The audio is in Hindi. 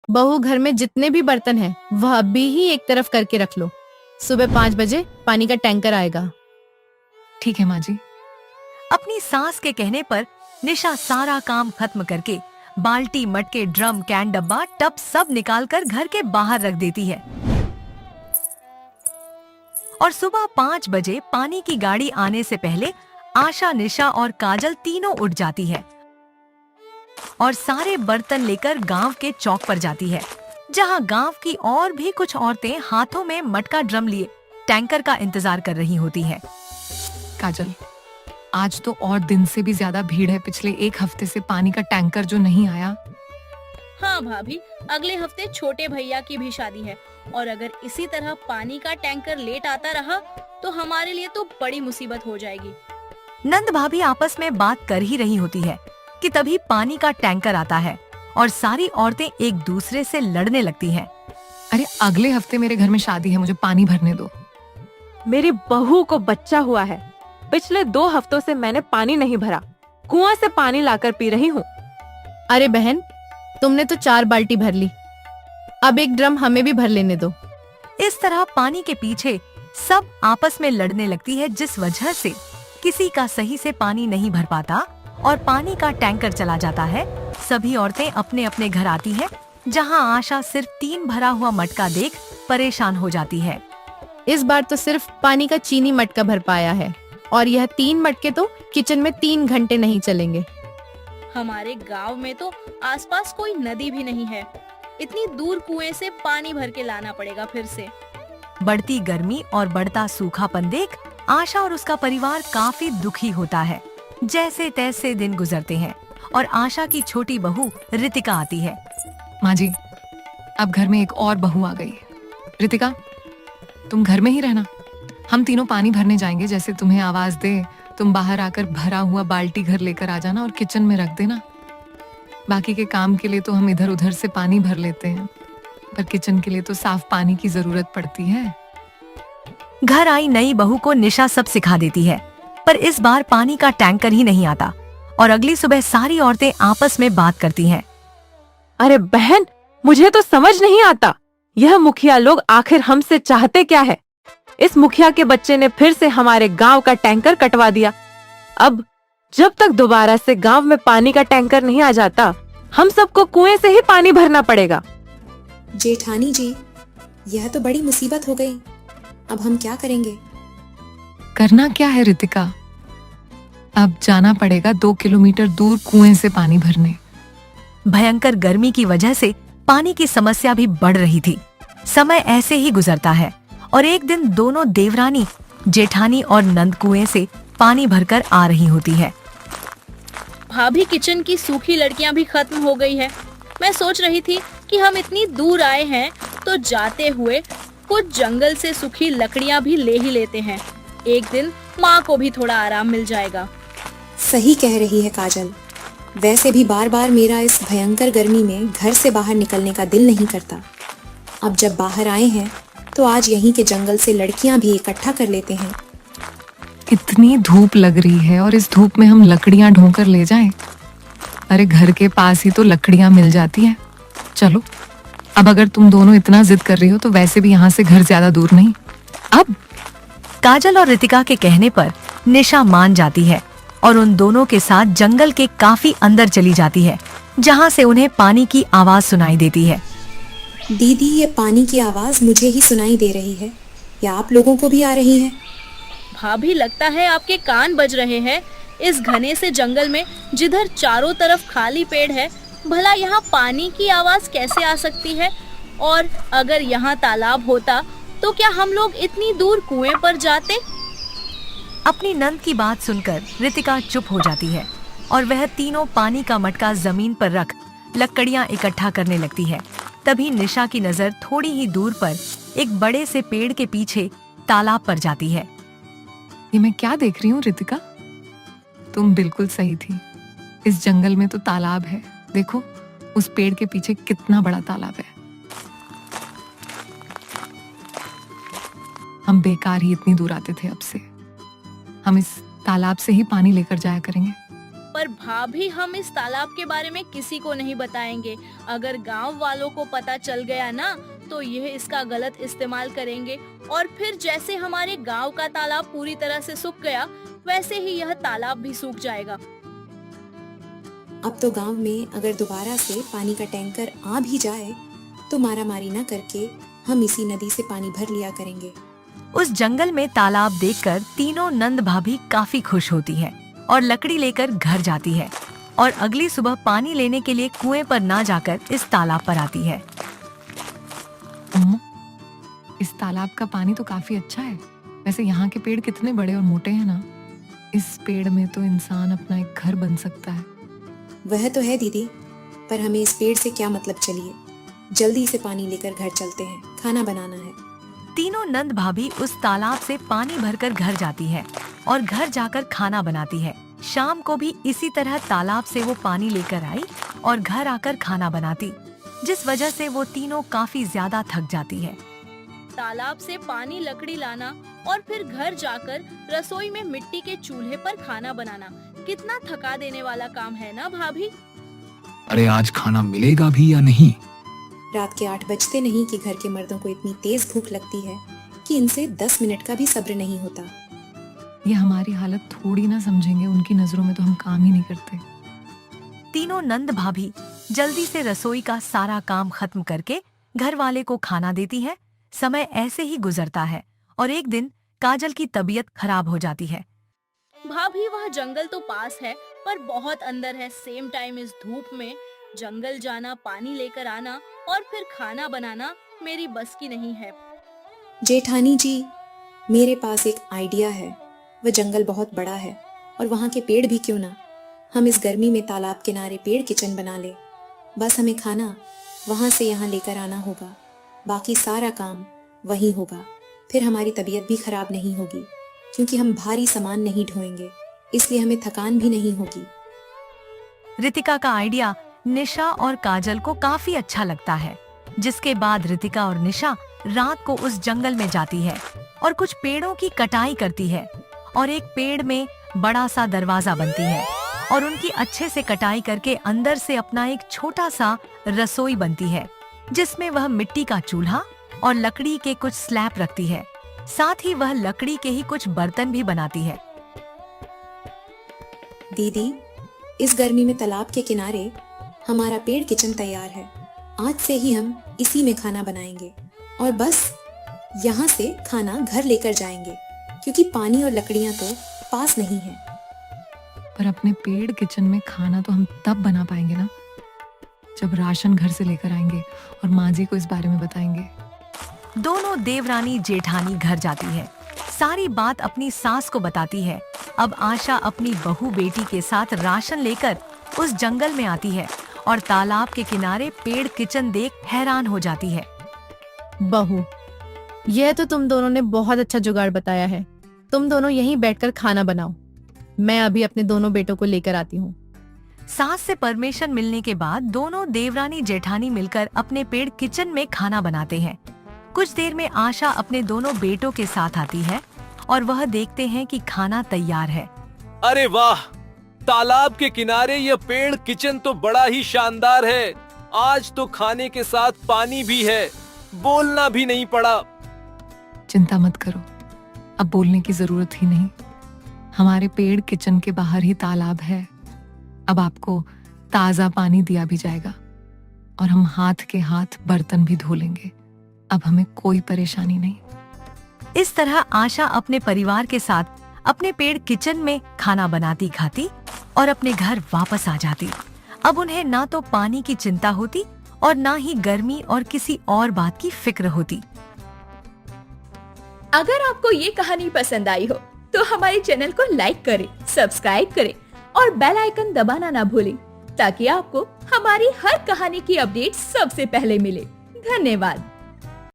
बहू, घर में जितने भी बर्तन हैं वह अभी ही एक तरफ करके रख लो। सुबह 5 बजे पानी का टैंकर आएगा। ठीक है माँ जी। अपनी सास के कहने पर निशा सारा काम खत्म करके बाल्टी, मटके, ड्रम, कैन, डब्बा, टब सब निकालकर घर के बाहर रख देती है। और सुबह 5 बजे पानी की गाड़ी आने से पहले आशा, निशा और काजल तीनों उठ जाती है और सारे बर्तन लेकर गांव के चौक पर जाती है, जहां गांव की और भी कुछ औरतें हाथों में मटका, ड्रम लिए टैंकर का इंतजार कर रही होती हैं। काजल, आज तो और दिन से भी ज्यादा भीड़ है। पिछले 1 हफ्ते से पानी का टैंकर जो नहीं आया। हाँ भाभी, अगले हफ्ते छोटे भैया की भी शादी है और अगर इसी तरह पानी का टैंकर लेट आता रहा तो हमारे लिए तो बड़ी मुसीबत हो जाएगी। नंद भाभी आपस में बात कर ही रही होती है कि तभी पानी का टैंकर आता है और सारी औरतें एक दूसरे से लड़ने लगती हैं। अरे अगले हफ्ते मेरे घर में शादी है, मुझे पानी भरने दो। मेरी बहू को बच्चा हुआ है। पिछले 2 हफ्तों से मैंने पानी नहीं भरा, कुआं से पानी लाकर पी रही हूँ। अरे बहन, तुमने तो 4 बाल्टी भर ली, अब एक ड्रम हमें भी भर लेने दो। इस तरह पानी के पीछे सब आपस में लड़ने लगती है, जिस वजह से किसी का सही से पानी नहीं भर पाता और पानी का टैंकर चला जाता है। सभी औरतें अपने अपने घर आती हैं, जहां आशा सिर्फ 3 भरा हुआ मटका देख परेशान हो जाती है। इस बार तो सिर्फ पानी का चीनी मटका भर पाया है और यह 3 मटके तो किचन में 3 घंटे नहीं चलेंगे। हमारे गांव में तो आसपास कोई नदी भी नहीं है, इतनी दूर कुएं से पानी भर के लाना पड़ेगा फिर से। बढ़ती गर्मी और बढ़ता सूखापन देख आशा और उसका परिवार काफी दुखी होता है। जैसे तैसे दिन गुजरते हैं और आशा की छोटी बहू रितिका आती है। माँ जी, अब घर में एक और बहू आ गई। रितिका, तुम घर में ही रहना, हम तीनों पानी भरने जाएंगे। जैसे तुम्हें आवाज दे तुम बाहर आकर भरा हुआ बाल्टी घर लेकर आ जाना और किचन में रख देना। बाकी के काम के लिए तो हम इधर उधर से पानी भर लेते हैं, पर किचन के लिए तो साफ पानी की जरूरत पड़ती है। घर आई नई बहू को निशा सब सिखा देती है, पर इस बार पानी का टैंकर ही नहीं आता और अगली सुबह सारी औरतें आपस में बात करती हैं। अरे बहन, मुझे तो समझ नहीं आता, यह मुखिया लोग आखिर हमसे चाहते क्या है। इस मुखिया के बच्चे ने फिर से हमारे गांव का टैंकर कटवा दिया। अब जब तक दोबारा से गांव में पानी का टैंकर नहीं आ जाता, हम सबको कुएं से ही पानी भरना पड़ेगा। जेठानी जी, यह तो बड़ी मुसीबत हो गई, अब हम क्या करेंगे? करना क्या है रितिका, अब जाना पड़ेगा 2 किलोमीटर दूर कुएं से पानी भरने। भयंकर गर्मी की वजह से पानी की समस्या भी बढ़ रही थी। समय ऐसे ही गुजरता है और एक दिन दोनों देवरानी, जेठानी और नंद कुएं से पानी भरकर आ रही होती है। भाभी, किचन की सूखी लड़कियां भी खत्म हो गई है। मैं सोच रही थी कि हम इतनी दूर आए हैं तो जाते हुए कुछ जंगल से सूखी लकड़ियां भी ले ही लेते हैं। एक दिन माँ को भी थोड़ा आराम मिल जाएगा। सही कह रही है काजल, वैसे भी बार बार मेरा इस भयंकर गर्मी में घर से बाहर निकलने का दिल नहीं करता। अब जब बाहर आए हैं तो आज यहीं के जंगल से लड़कियां भी इकट्ठा कर लेते हैं। इतनी धूप लग रही है और इस धूप में हम लकड़ियां ढूंढ कर ले जाएं? अरे घर के पास ही तो लकड़ियां मिल जाती हैं। चलो, अब अगर तुम दोनों इतना जिद कर रही हो तो वैसे भी यहाँ से घर ज्यादा दूर नहीं। अब काजल और रितिका के कहने पर निशा मान जाती है और उन दोनों के साथ जंगल के काफी अंदर चली जाती है, जहाँ से उन्हें पानी की आवाज सुनाई देती है। दीदी, ये पानी की आवाज मुझे ही सुनाई दे रही है या आप लोगों को भी आ रही है? भाभी, लगता है आपके कान बज रहे हैं। इस घने से जंगल में जिधर चारों तरफ खाली पेड़ है, भला यहाँ पानी की आवाज कैसे आ सकती है? और अगर यहाँ तालाब होता तो क्या हम लोग इतनी दूर कुएं पर जाते? अपनी नंद की बात सुनकर रितिका चुप हो जाती है और वह तीनों पानी का मटका जमीन पर रख लकड़ियां इकट्ठा करने लगती है। तभी निशा की नजर थोड़ी ही दूर पर एक बड़े से पेड़ के पीछे तालाब पर जाती है। ये मैं क्या देख रही हूँ रितिका? तुम बिल्कुल सही थी, इस जंगल में तो तालाब है। देखो, उस पेड़ के पीछे कितना बड़ा तालाब है। हम बेकार ही इतनी दूर आते थे, अब से हम इस तालाब से ही पानी लेकर जाया करेंगे। पर भाभी हम इस तालाब के बारे में किसी को नहीं बताएंगे। अगर गांव वालों को पता चल गया ना तो यह इसका गलत इस्तेमाल करेंगे और फिर जैसे हमारे गांव का तालाब पूरी तरह से सूख गया वैसे ही यह तालाब भी सूख जाएगा। अब तो गांव में अगर दोबारा से पानी का टैंकर आ भी जाए तो मारामारी न करके हम इसी नदी से पानी भर लिया करेंगे। उस जंगल में तालाब देखकर तीनों नंद भाभी काफी खुश होती है और लकड़ी लेकर घर जाती है और अगली सुबह पानी लेने के लिए कुएं पर ना जाकर इस तालाब पर आती है। इस तालाब का पानी तो काफी अच्छा है। वैसे यहाँ के पेड़ कितने बड़े और मोटे हैं ना। इस पेड़ में तो इंसान अपना एक घर बन सकता है। वह तो है दीदी, पर हमें इस पेड़ से क्या मतलब। चलिए जल्दी से पानी लेकर घर चलते हैं, खाना बनाना है। तीनों नंद भाभी उस तालाब से पानी भरकर घर जाती है और घर जाकर खाना बनाती है। शाम को भी इसी तरह तालाब से वो पानी लेकर आई और घर आकर खाना बनाती, जिस वजह से वो तीनों काफी ज्यादा थक जाती है। तालाब से पानी लकड़ी लाना और फिर घर जाकर रसोई में मिट्टी के चूल्हे पर खाना बनाना कितना थका देने वाला काम है ना भाभी। अरे आज खाना मिलेगा भी या नहीं? रात के 8 बजते नहीं कि घर के मर्दों को इतनी तेज भूख लगती है कि इनसे 10 मिनट का भी सब्र नहीं होता। ये हमारी हालत थोड़ी ना समझेंगे, उनकी नजरों में तो हम काम ही नहीं करते। तीनों नंद भाभी जल्दी से रसोई का सारा काम खत्म करके घर वाले को खाना देती है। समय ऐसे ही गुजरता है और एक दिन काजल की तबीयत खराब हो जाती है। भाभी वह जंगल तो पास है पर बहुत अंदर है। सेम टाइम इस धूप में जंगल जाना, पानी लेकर आना और फिर खाना बनाना मेरी बस की नहीं है। जेठानी जी, मेरे पास एक आइडिया है। वह जंगल बहुत बड़ा है और वहाँ के पेड़ भी क्यों ना। हम इस गर्मी में तालाब किनारे पेड़ किचन बना ले। बस हमें खाना वहाँ से यहाँ लेकर आना होगा, बाकी सारा काम वहीं होगा। फिर हमारी तबीयत भी खराब नहीं होगी क्योंकि हम भारी सामान नहीं ढोएंगे, इसलिए हमें थकान भी नहीं होगी। रितिका का आइडिया निशा और काजल को काफी अच्छा लगता है, जिसके बाद रितिका और निशा रात को उस जंगल में जाती है और कुछ पेड़ों की कटाई करती है और एक पेड़ में बड़ा सा दरवाजा बनती है और उनकी अच्छे से कटाई करके अंदर से अपना एक छोटा सा रसोई बनती है, जिसमें वह मिट्टी का चूल्हा और लकड़ी के कुछ स्लैब रखती है। साथ ही वह लकड़ी के ही कुछ बर्तन भी बनाती है। दीदी, इस गर्मी में तालाब के किनारे हमारा पेड़ किचन तैयार है। आज से ही हम इसी में खाना बनाएंगे और बस यहाँ से खाना घर लेकर जाएंगे क्योंकि पानी और लकड़ियाँ तो पास नहीं है। पर अपने पेड़ किचन में खाना तो हम तब बना पाएंगे ना जब राशन घर से लेकर आएंगे और माँ जी को इस बारे में बताएंगे। दोनों देवरानी जेठानी घर जाती है, सारी बात अपनी सास को बताती है। अब आशा अपनी बहू बेटी के साथ राशन लेकर उस जंगल में आती है और तालाब के किनारे पेड़ किचन देख हैरान हो जाती है। बहू, यह तो तुम दोनों ने बहुत अच्छा जुगाड़ बताया है। तुम दोनों यहीं बैठकर खाना बनाओ, मैं अभी अपने दोनों बेटों को लेकर आती हूँ। सास से परमिशन मिलने के बाद दोनों देवरानी जेठानी मिलकर अपने पेड़ किचन में खाना बनाते हैं। कुछ देर में आशा अपने दोनों बेटों के साथ आती है और वह देखते हैं कि खाना तैयार है। अरे वाह, तालाब के किनारे यह पेड़ किचन तो बड़ा ही शानदार है। आज तो खाने के साथ पानी भी है, बोलना भी नहीं पड़ा। चिंता मत करो, अब बोलने की जरूरत ही नहीं। हमारे पेड़ किचन के बाहर ही तालाब है। अब आपको ताजा पानी दिया भी जाएगा और हम हाथ के हाथ बर्तन भी धो लेंगे। अब हमें कोई परेशानी नहीं। इस तरह आशा अपने परिवार के साथ अपने पेड़ किचन में खाना बनाती खाती और अपने घर वापस आ जाती। अब उन्हें ना तो पानी की चिंता होती और ना ही गर्मी और किसी और बात की फिक्र होती। अगर आपको ये कहानी पसंद आई हो तो हमारे चैनल को लाइक करें, सब्सक्राइब करें और बेल आइकन दबाना ना भूलें ताकि आपको हमारी हर कहानी की अपडेट सबसे पहले मिले। धन्यवाद।